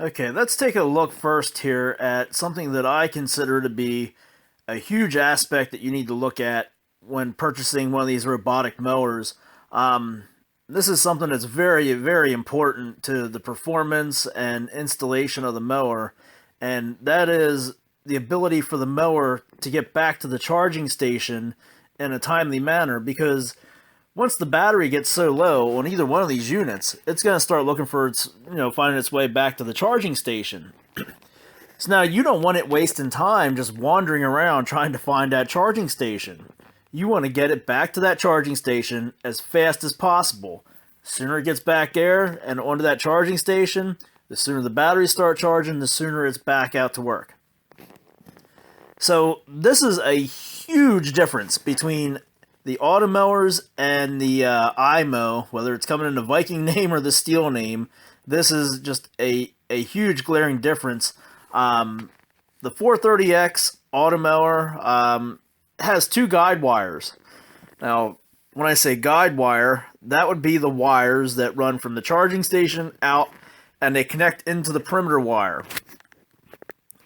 Okay, let's take a look first here at something that I consider to be a huge aspect that you need to look at when purchasing one of these robotic mowers. Um, this is something that's very, very important to the performance and installation of the mower, and that is the ability for the mower to get back to the charging station in a timely manner because once the battery gets so low on either one of these units, it's going to start looking for its, finding its way back to the charging station. So now you don't want it wasting time just wandering around trying to find that charging station. You want to get it back to that charging station as fast as possible. The sooner it gets back there and onto that charging station, the sooner the batteries start charging, the sooner it's back out to work. So this is a huge difference between the Automowers and the iMOW, whether it's coming in the Viking name or the Stihl name. This is just a huge glaring difference. The 430X Automower has two guide wires. Now, when I say guide wire, that would be the wires that run from the charging station out and they connect into the perimeter wire.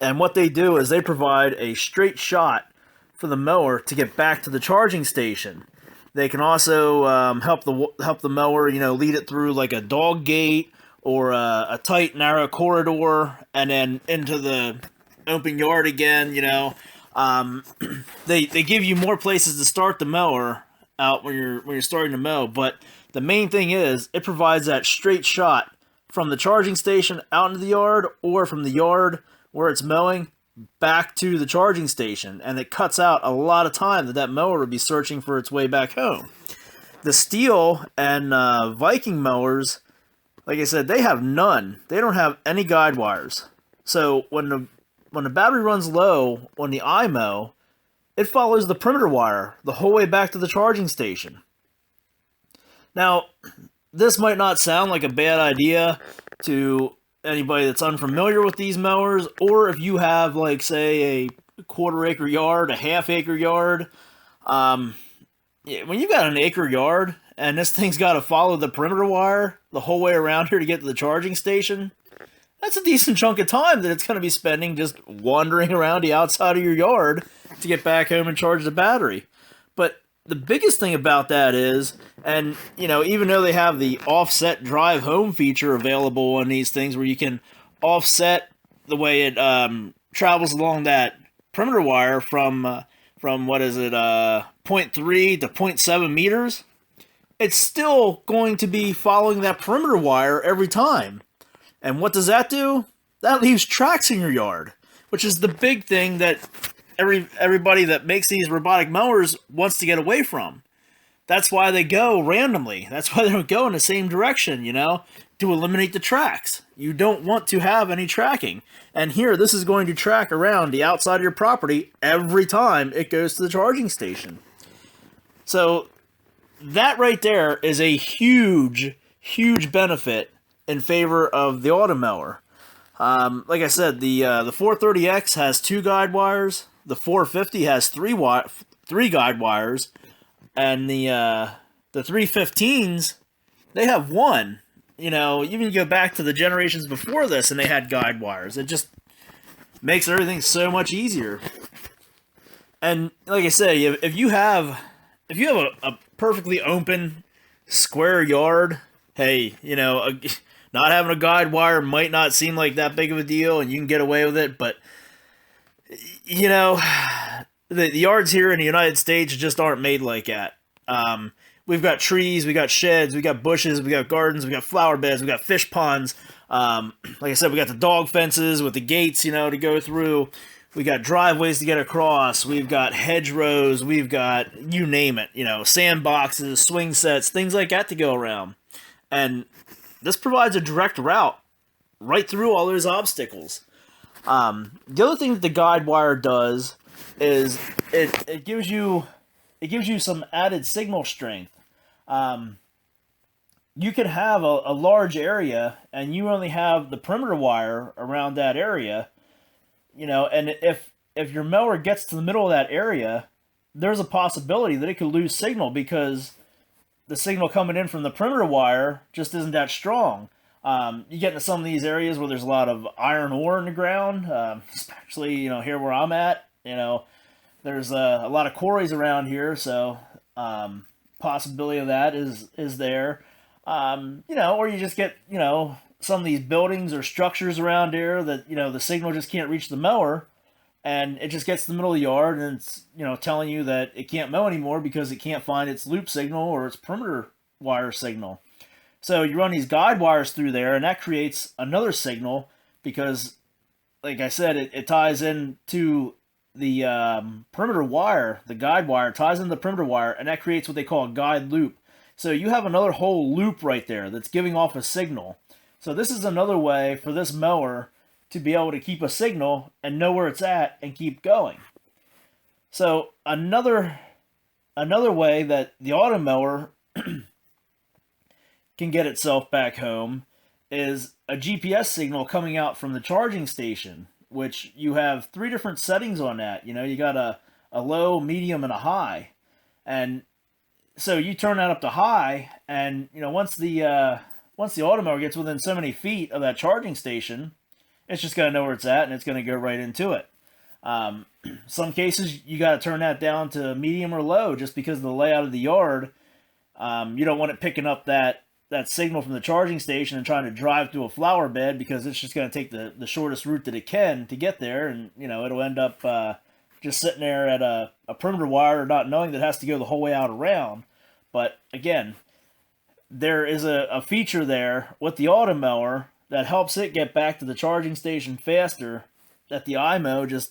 And what they do is they provide a straight shot for the mower to get back to the charging station. They can also help the mower, lead it through like a dog gate or a tight narrow corridor, and then into the open yard again. They give you more places to start the mower out when you're starting to mow. But the main thing is it provides that straight shot from the charging station out into the yard, or from the yard where it's mowing back to the charging station, and it cuts out a lot of time that mower would be searching for its way back home. The Stihl and Viking mowers, like I said, they have none. They don't have any guide wires. So when the battery runs low on the iMOW, it follows the perimeter wire the whole way back to the charging station. Now, this might not sound like a bad idea to anybody that's unfamiliar with these mowers, or if you have, like, say, a quarter-acre yard, a half-acre yard. When you've got an acre yard, and this thing's got to follow the perimeter wire the whole way around here to get to the charging station, that's a decent chunk of time that it's going to be spending just wandering around the outside of your yard to get back home and charge the battery. But the biggest thing about that is, and even though they have the offset drive home feature available on these things where you can offset the way it travels along that perimeter wire from what is it, 0.3 to 0.7 meters, it's still going to be following that perimeter wire every time. And what does that do? That leaves tracks in your yard, which is the big thing that everybody that makes these robotic mowers wants to get away from. That's why they go randomly. That's why they don't go in the same direction, to eliminate the tracks. You don't want to have any tracking. And here, this is going to track around the outside of your property every time it goes to the charging station. So that right there is a huge, huge benefit in favor of the Automower. Like I said, the 430X has two guide wires. The 450 has three guide wires, and the 315s, they have one. You can go back to the generations before this, and they had guide wires. It just makes everything so much easier. And like I say, if you have a perfectly open square yard, hey, not having a guide wire might not seem like that big of a deal, and you can get away with it, but the yards here in the United States just aren't made like that. We've got trees, we got sheds, we got bushes, we got gardens, we got flower beds, we got fish ponds. Like I said, we got the dog fences with the gates, to go through. We got driveways to get across. We've got hedgerows. We've got, you name it, sandboxes, swing sets, things like that to go around. And this provides a direct route right through all those obstacles. The other thing that the guide wire does is it gives you some added signal strength. You could have a large area and you only have the perimeter wire around that area, and if your mower gets to the middle of that area, there's a possibility that it could lose signal because the signal coming in from the perimeter wire just isn't that strong. You get into some of these areas where there's a lot of iron ore in the ground, especially here where I'm at. There's a lot of quarries around here, so possibility of that is there. Or you just get some of these buildings or structures around here that the signal just can't reach the mower, and it just gets to the middle of the yard, and it's telling you that it can't mow anymore because it can't find its loop signal or its perimeter wire signal. So you run these guide wires through there, and that creates another signal because, like I said, it ties into the perimeter wire. The guide wire ties into the perimeter wire, and that creates what they call a guide loop. So you have another whole loop right there that's giving off a signal. So this is another way for this mower to be able to keep a signal and know where it's at and keep going. So another way that the Automower can get itself back home is a GPS signal coming out from the charging station, which you have 3 different settings on that. You got a low, medium, and a high. And so you turn that up to high, and once the Automower gets within so many feet of that charging station, it's just going to know where it's at, and it's going to go right into it. Some cases you got to turn that down to medium or low just because of the layout of the yard. You don't want it picking up that signal from the charging station and trying to drive through a flower bed, because it's just going to take the shortest route that it can to get there, and it'll end up just sitting there at a perimeter wire, not knowing that it has to go the whole way out around. But again, there is a feature there with the Automower that helps it get back to the charging station faster, that the iMOW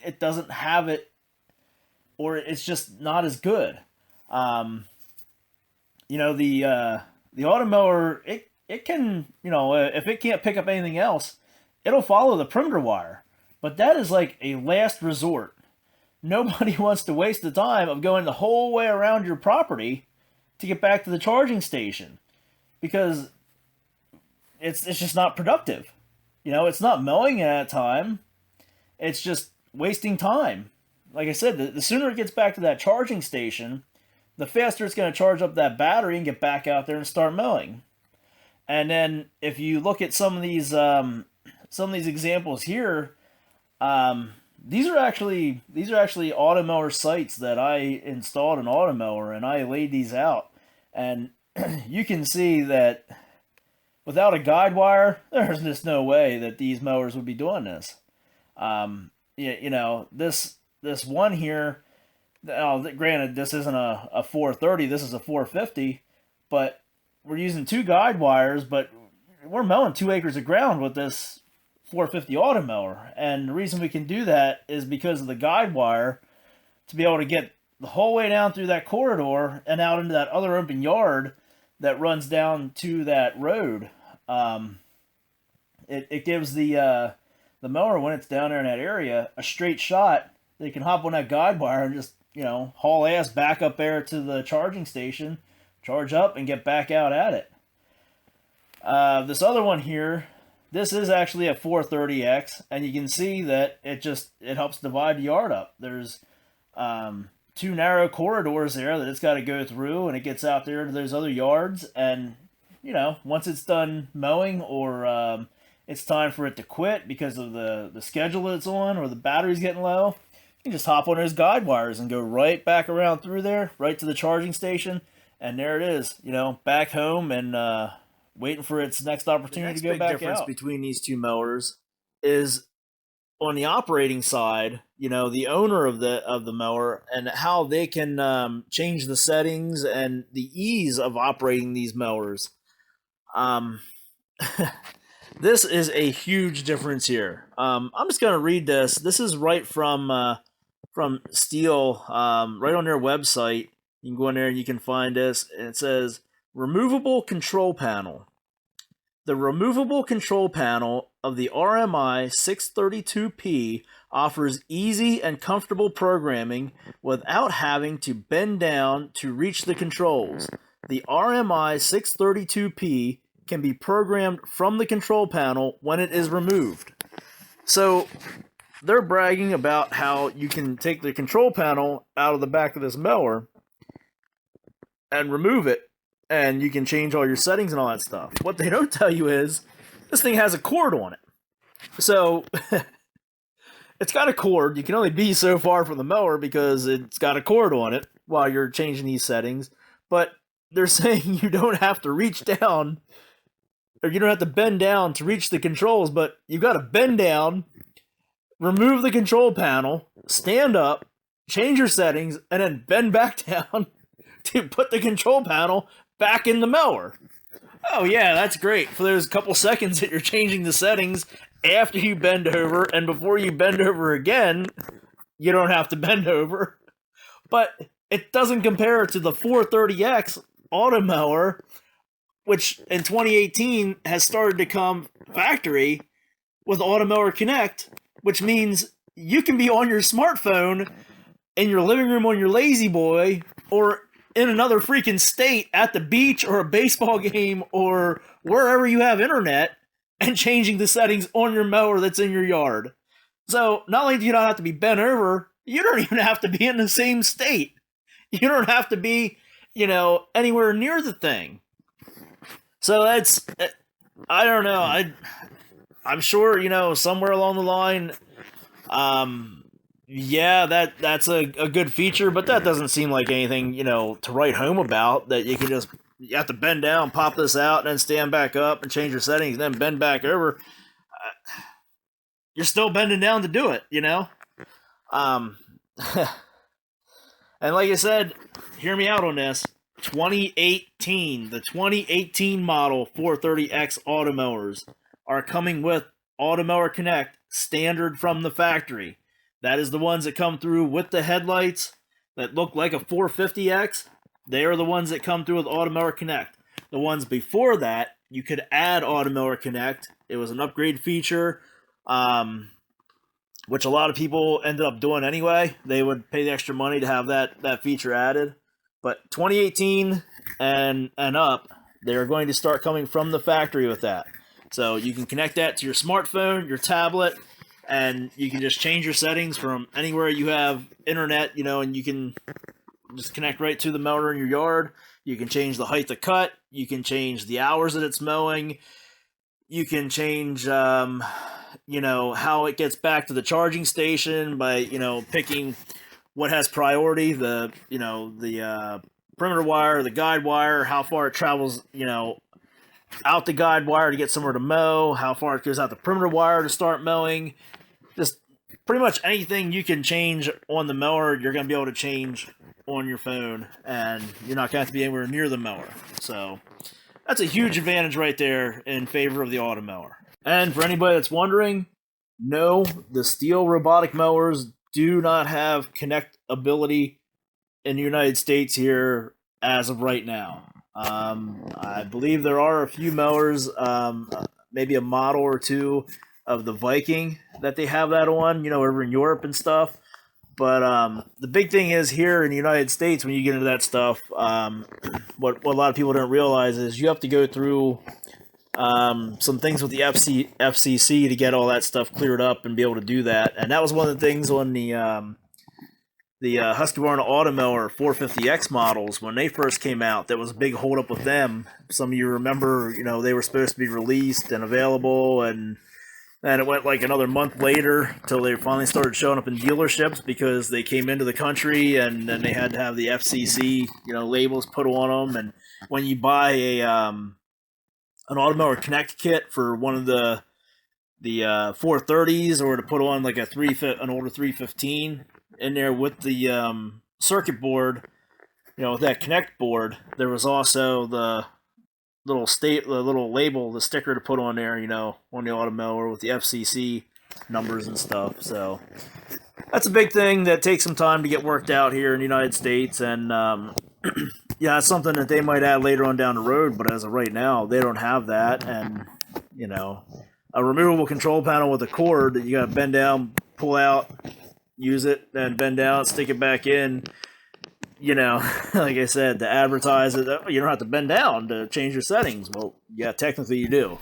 it doesn't have it, or it's just not as good. The Automower, it can, if it can't pick up anything else, it'll follow the perimeter wire. But that is like a last resort. Nobody wants to waste the time of going the whole way around your property to get back to the charging station, because it's just not productive. It's not mowing at a time. It's just wasting time. Like I said, the sooner it gets back to that charging station, the faster it's going to charge up that battery and get back out there and start mowing. And then if you look at some of these examples here, these are actually Automower sites that I installed an Automower, and I laid these out, and you can see that without a guide wire, there's just no way that these mowers would be doing this. This one here. Granted, this isn't a 430, this is a 450, but we're using 2 guide wires, but we're mowing 2 acres of ground with this 450 Automower. And the reason we can do that is because of the guide wire, to be able to get the whole way down through that corridor and out into that other open yard that runs down to that road. It gives the mower, when it's down there in that area, a straight shot. They can hop on that guide wire and just haul ass back up there to the charging station, charge up, and get back out at it. This other one here, this is actually a 430X, and you can see that it helps divide the yard up. There's 2 narrow corridors there that it's got to go through, and it gets out there to those other yards, and once it's done mowing, or it's time for it to quit because of the schedule that it's on, or the battery's getting low, you can just hop on those guide wires and go right back around through there, right to the charging station, and there it is, back home and waiting for its next opportunity to go back out. The next big difference between these 2 mowers is on the operating side, the owner of the mower, and how they can change the settings and the ease of operating these mowers. This is a huge difference here. I'm just going to read this. This is right from Stihl, right on their website. You can go in there and you can find this. And it says, removable control panel. The removable control panel of the RMI632P offers easy and comfortable programming without having to bend down to reach the controls. The RMI632P can be programmed from the control panel when it is removed. So they're bragging about how you can take the control panel out of the back of this mower and remove it and you can change all your settings and all that stuff. What they don't tell you is this thing has a cord on it. So it's got a cord. You can only be so far from the mower because it's got a cord on it while you're changing these settings. But they're saying you don't have to reach down, or you don't have to bend down to reach the controls, but you've got to bend down, remove the control panel, stand up, change your settings, and then bend back down to put the control panel back in the mower. Oh yeah, that's great for those couple seconds that you're changing the settings after you bend over, and before you bend over again, you don't have to bend over. But it doesn't compare to the 430X Automower, which in 2018 has started to come factory with Automower Connect, which means you can be on your smartphone in your living room on your Lazy Boy, or in another freaking state at the beach or a baseball game or wherever you have internet, and changing the settings on your mower that's in your yard. So not only do you not have to be bent over, you don't even have to be in the same state. You don't have to be, anywhere near the thing. So that's, I don't know. I'm sure, somewhere along the line, yeah, that's a good feature, but that doesn't seem like anything, to write home about, that you have to bend down, pop this out, and then stand back up and change your settings, and then bend back over. You're still bending down to do it, And like I said, hear me out on this. 2018, the 2018 model 430X Automowers are coming with Automower Connect standard from the factory. That is the ones that come through with the headlights that look like a 450X. They are the ones that come through with Automower Connect. The ones before that, you could add Automower Connect. It was an upgrade feature, which a lot of people ended up doing anyway. They would pay the extra money to have that feature added. But 2018 and up, they're going to start coming from the factory with that. So you can connect that to your smartphone, your tablet, and you can just change your settings from anywhere you have internet, and you can just connect right to the mower in your yard. You can change the height of cut. You can change the hours that it's mowing. You can change, how it gets back to the charging station by, picking what has priority, the perimeter wire, the guide wire, how far it travels, out the guide wire to get somewhere to mow, how far it goes out the perimeter wire to start mowing. Just pretty much anything you can change on the mower, you're going to be able to change on your phone, and you're not going to have to be anywhere near the mower. So that's a huge advantage right there in favor of the Automower. And for anybody that's wondering, no, the Stihl robotic mowers do not have Connect ability in the United States here as of right now. I believe there are a few mowers, maybe a model or two of the Viking that they have that on, over in Europe and stuff. But the big thing is here in the United States, when you get into that stuff, what a lot of people don't realize is you have to go through some things with the FCC to get all that stuff cleared up and be able to do that. And that was one of the things on the Husqvarna Automower 450X models when they first came out. That was a big holdup with them. Some of you remember, they were supposed to be released and available, and it went like another month later till they finally started showing up in dealerships because they came into the country, and then they had to have the FCC, labels put on them. And when you buy an Automower Connect kit for one of the 430s, or to put on like an older 315 in there with the circuit board, with that Connect board, there was also the little label, the sticker to put on there, on the Automower with the FCC numbers and stuff. So that's a big thing that takes some time to get worked out here in the United States, and yeah, it's something that they might add later on down the road, but as of right now, they don't have that. And, a removable control panel with a cord that you got to bend down, pull out, use it, then bend down, stick it back in. Like I said, to advertise it, you don't have to bend down to change your settings. Well, yeah, technically you do.